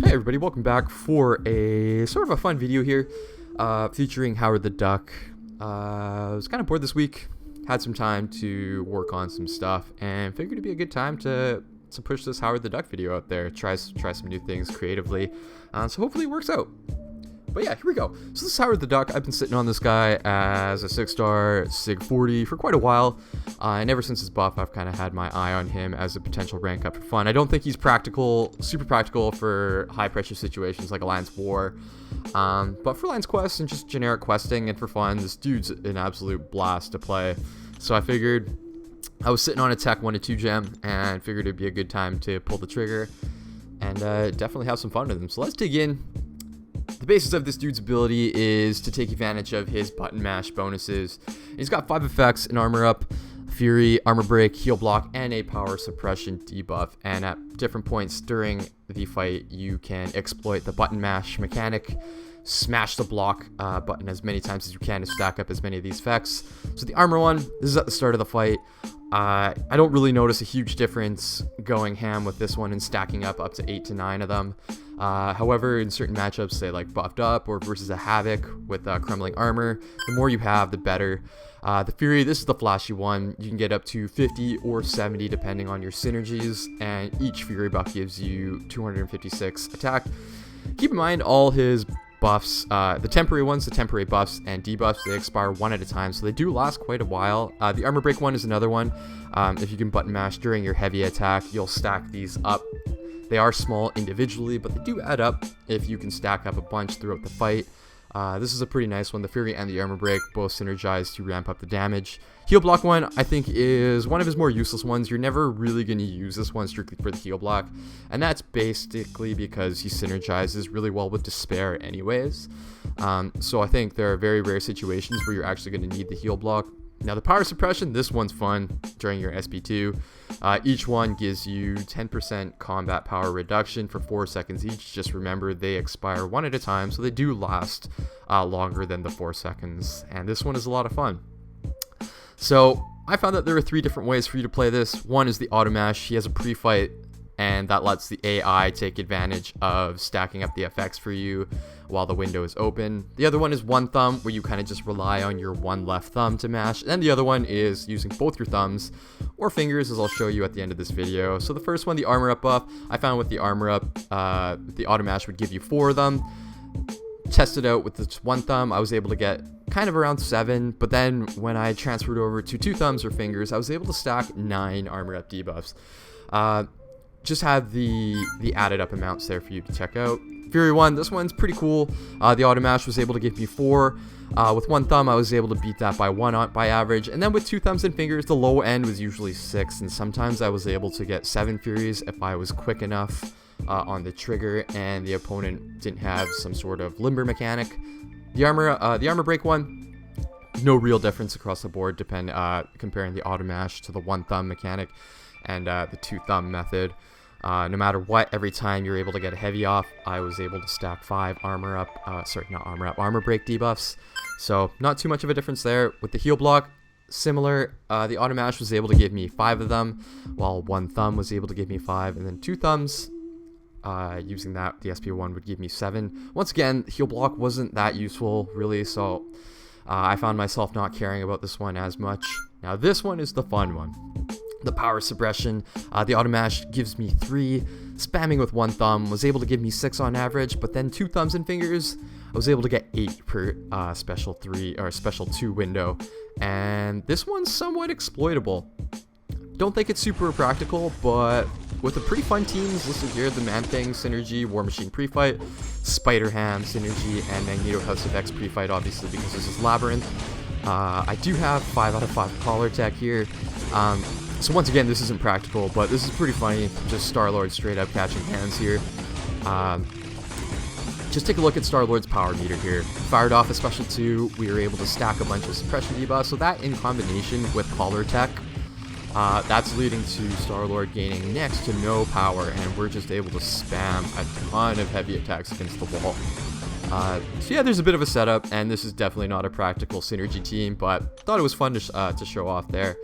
Hey everybody, welcome back for a sort of a fun video here featuring Howard the Duck. I was kind of bored this week, had some time to work on some stuff, and figured it'd be a good time to push this Howard the Duck video out there, try some new things creatively, so hopefully it works out. But yeah, here we go. So this is Howard the Duck. I've been sitting on this guy as a 6-star Sig 40 for quite a while, and ever since his buff, I've kind of had my eye on him as a potential rank up for fun. I don't think he's super practical for high pressure situations like Alliance War, but for Alliance Quest and just generic questing and for fun, this dude's an absolute blast to play. So I figured, I was sitting on a Tech 1 to 2 gem and figured it'd be a good time to pull the trigger and definitely have some fun with him. So let's dig in. The basis of this dude's ability is to take advantage of his button mash bonuses. He's got 5 effects: an armor up, fury, armor break, heal block, and a power suppression debuff. And at different points during the fight, you can exploit the button mash mechanic, smash the block button as many times as you can to stack up as many of these effects. So the armor one, this is at the start of the fight. I don't really notice a huge difference going ham with this one and stacking up to 8 to 9 of them. However, in certain matchups, say like buffed up or versus a Havoc with crumbling armor, the more you have, the better. The Fury, this is the flashy one. You can get up to 50 or 70 depending on your synergies, and each Fury buff gives you 256 attack. Keep in mind all his buffs, the temporary ones, the temporary buffs and debuffs, they expire one at a time, so they do last quite a while. The armor break one is another one. If you can button mash during your heavy attack, you'll stack these up. They are small individually, but they do add up if you can stack up a bunch throughout the fight. This is a pretty nice one. The Fury and the armor break both synergize to ramp up the damage. Heal block one, I think, is one of his more useless ones. You're never really going to use this one strictly for the heal block, and that's basically because he synergizes really well with despair anyways. So I think there are very rare situations where you're actually going to need the heal block. Now the power suppression, this one's fun during your SP2. Each one gives you 10% combat power reduction for 4 seconds each. Just remember, they expire one at a time, so they do last longer than the 4 seconds. And this one is a lot of fun. So I found that there are 3 different ways for you to play this. One is the auto mash. He has a pre-fight, and that lets the AI take advantage of stacking up the effects for you while the window is open. The other one is one thumb, where you kind of just rely on your one left thumb to mash. And the other one is using both your thumbs or fingers, as I'll show you at the end of this video. So the first one, the armor up buff, I found with the armor up, the auto mash would give you 4 of them. Tested out with this one thumb, I was able to get kind of around 7, but then when I transferred over to 2 thumbs or fingers, I was able to stack 9 armor up debuffs. Just have the added up amounts there for you to check out. Fury 1, this one's pretty cool. The auto mash was able to give me 4. With one thumb, I was able to beat that by 1 by average. And then with 2 thumbs and fingers, the low end was usually 6. And sometimes I was able to get 7 Furies if I was quick enough on the trigger and the opponent didn't have some sort of limber mechanic. The armor break one, no real difference across the board comparing the auto mash to the one thumb mechanic and the 2 thumb method. No matter what, every time you're able to get a heavy off, I was able to stack 5 armor break debuffs. So not too much of a difference there. With the heal block, similar. The auto mash was able to give me 5 of them, while one thumb was able to give me 5, and then 2 thumbs, using that, the SP1 would give me 7. Once again, heal block wasn't that useful, really, so I found myself not caring about this one as much. Now this one is the fun one. The power suppression, the auto mash gives me 3, spamming with one thumb was able to give me 6 on average, but then 2 thumbs and fingers, I was able to get 8 per special 2 window, and this one's somewhat exploitable. Don't think it's super practical, but with the pretty fun teams listed here, the Man-Thing synergy, War Machine pre-fight, Spider-Ham synergy, and Magneto House of X pre-fight, obviously because this is Labyrinth. I do have 5 out of 5 collar tech here. So once again, this isn't practical, but this is pretty funny. Just Star-Lord straight up catching hands here. Just take a look at Star-Lord's power meter here. Fired off a special 2, we were able to stack a bunch of suppression debuffs. So that in combination with collar tech, that's leading to Star-Lord gaining next to no power, and we're just able to spam a ton of heavy attacks against the wall. So yeah, there's a bit of a setup, and this is definitely not a practical synergy team, but thought it was fun to show off there.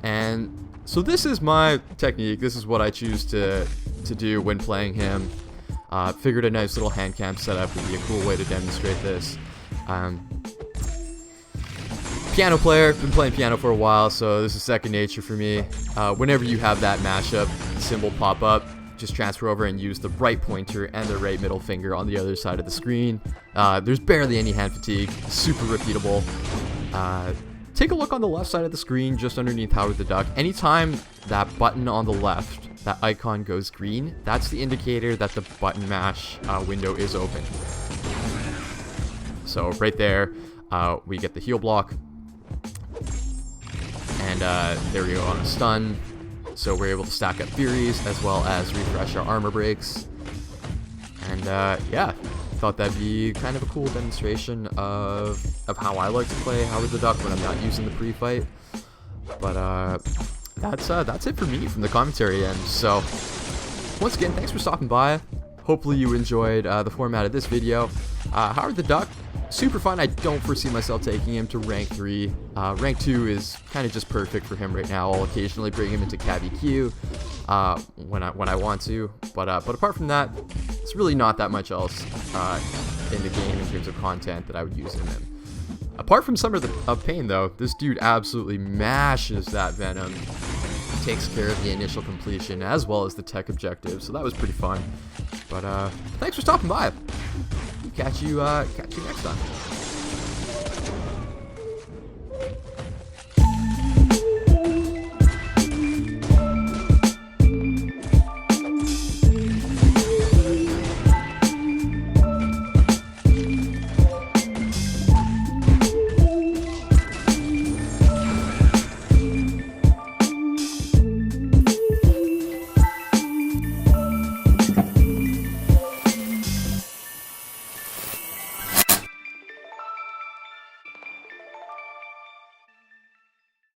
And so this is my technique. This is what I choose to do when playing him. Figured a nice little hand cam setup would be a cool way to demonstrate this. Piano player, been playing piano for a while, so this is second nature for me. Whenever you have that mashup symbol pop up, just transfer over and use the right pointer and the right middle finger on the other side of the screen. There's barely any hand fatigue, super repeatable. Take a look on the left side of the screen, just underneath Howard the Duck. Anytime that button on the left, that icon goes green, that's the indicator that the button mash window is open. So right there, we get the heal block. And there we go on a stun. So we're able to stack up Furies as well as refresh our armor breaks. And yeah, thought that'd be kind of a cool demonstration of how I like to play Howard the Duck when I'm not using the pre-fight. But that's it for me from the commentary end. So once again, thanks for stopping by. Hopefully you enjoyed the format of this video. Howard the Duck, super fun. I don't foresee myself taking him to rank 3. Rank 2 is kind of just perfect for him right now. I'll occasionally bring him into KVQ when I want to, but apart from that, it's really not that much else in the game in terms of content that I would use him in. Apart from Summer of Pain, though, this dude absolutely mashes that Venom. Takes care of the initial completion as well as the tech objective, so that was pretty fun. But thanks for stopping by. Catch you next time.